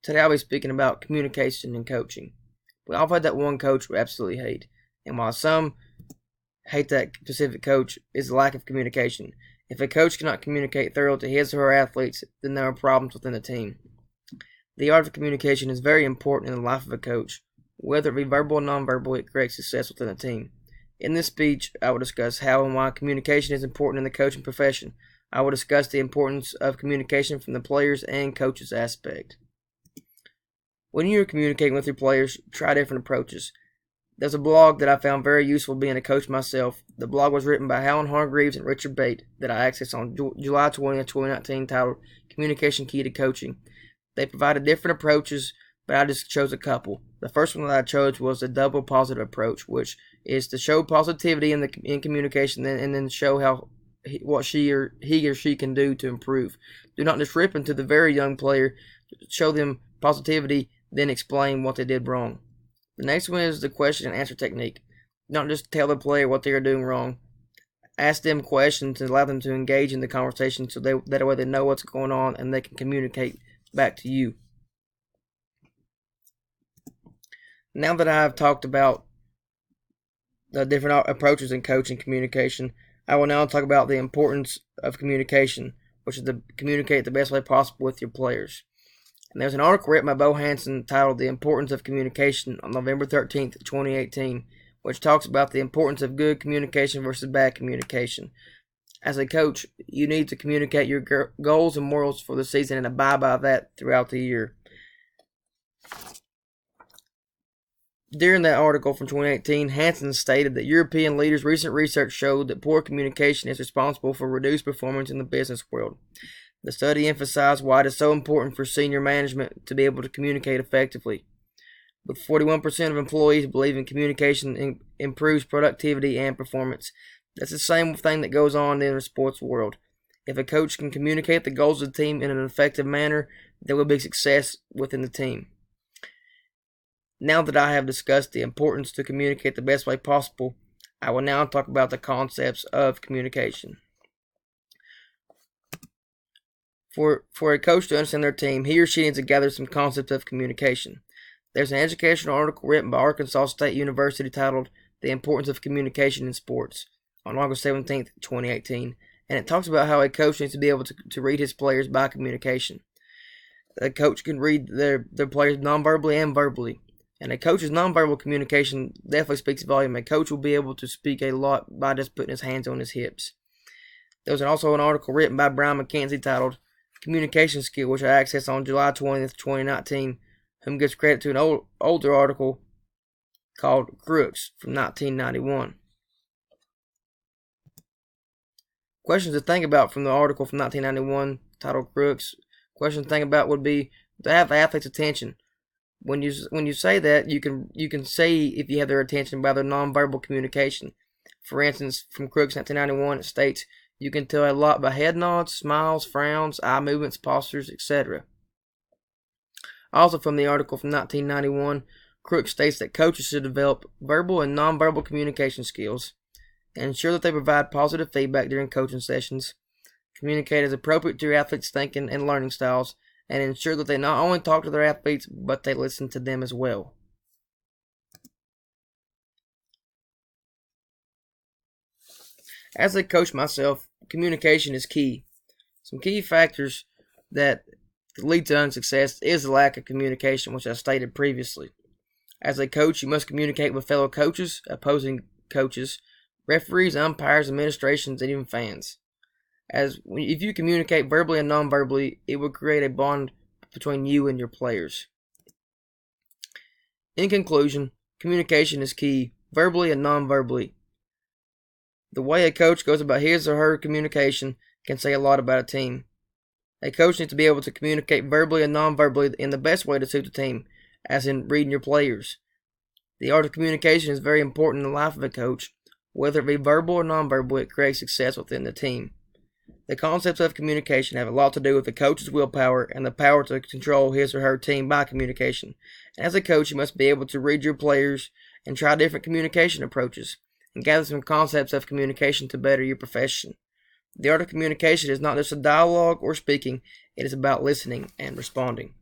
Today I'll be speaking about communication and coaching. We all had that one coach we absolutely hate, and while some hate that specific coach, is the lack of communication. If a coach cannot communicate thoroughly to his or her athletes, then there are problems within the team. The art of communication is very important in the life of a coach. Whether it be verbal or nonverbal, it creates success within a team. In this speech, I will discuss how and why communication is important in the coaching profession. I will discuss the importance of communication from the players and coaches aspect. When you're communicating with your players, try different approaches. There's a blog that I found very useful being a coach myself. The blog was written by Helen Hargreaves and Richard Bate that I accessed on July 20th, 2019, titled Communication Key to Coaching. They provided different approaches, but I just chose a couple. The first one that I chose was the double positive approach, which is to show positivity in communication and then show what he or she can do to improve. Do not just rip into the very young player. Show them positivity, then explain what they did wrong. The next one is the question and answer technique. Don't just tell the player what they are doing wrong. Ask them questions and allow them to engage in the conversation so that way they know what's going on and they can communicate back to you. Now that I've talked about the different approaches in coaching communication, I will now talk about the importance of communication, which is to communicate the best way possible with your players. And there's an article written by Bo Hansen titled The Importance of Communication on November 13th, 2018, which talks about the importance of good communication versus bad communication. As a coach, you need to communicate your goals and morals for the season and abide by that throughout the year. During that article from 2018, Hansen stated that European leaders' recent research showed that poor communication is responsible for reduced performance in the business world. The study emphasized why it is so important for senior management to be able to communicate effectively. With 41% of employees believing communication improves productivity and performance. That's the same thing that goes on in the sports world. If a coach can communicate the goals of the team in an effective manner, there will be success within the team. Now that I have discussed the importance to communicate the best way possible, I will now talk about the concepts of communication. For a coach to understand their team, he or she needs to gather some concepts of communication. There's an educational article written by Arkansas State University titled The Importance of Communication in Sports on August 17th, 2018, and it talks about how a coach needs to be able to read his players by communication. A coach can read their players nonverbally and verbally, and a coach's nonverbal communication definitely speaks volume. A coach will be able to speak a lot by just putting his hands on his hips. There was also an article written by Brian McKenzie titled Communication Skill, which I accessed on July 20th, 2019, whom gives credit to an older article called Crooks from 1991. Questions to think about from the article from 1991 titled Crooks. Questions to think about would be to have the athlete's attention. When you say that, you can say if you have their attention by their nonverbal communication. For instance, from Crooks 1991, it states, you can tell a lot by head nods, smiles, frowns, eye movements, postures, etc. Also from the article from 1991, Crooks states that coaches should develop verbal and nonverbal communication skills, and ensure that they provide positive feedback during coaching sessions, communicate as appropriate to your athletes' thinking and learning styles, and ensure that they not only talk to their athletes, but they listen to them as well. As a coach myself, communication is key. Some key factors that lead to unsuccess is the lack of communication, which I stated previously. As a coach, you must communicate with fellow coaches, opposing coaches, referees, umpires, administrations, and even fans. If you communicate verbally and non-verbally, it will create a bond between you and your players. In conclusion, communication is key, verbally and non-verbally. The way a coach goes about his or her communication can say a lot about a team. A coach needs to be able to communicate verbally and non-verbally in the best way to suit the team, as in reading your players. The art of communication is very important in the life of a coach. Whether it be verbal or non-verbal, it creates success within the team. The concepts of communication have a lot to do with the coach's willpower and the power to control his or her team by communication. As a coach, you must be able to read your players and try different communication approaches, and gather some concepts of communication to better your profession. The art of communication is not just a dialogue or speaking, it is about listening and responding.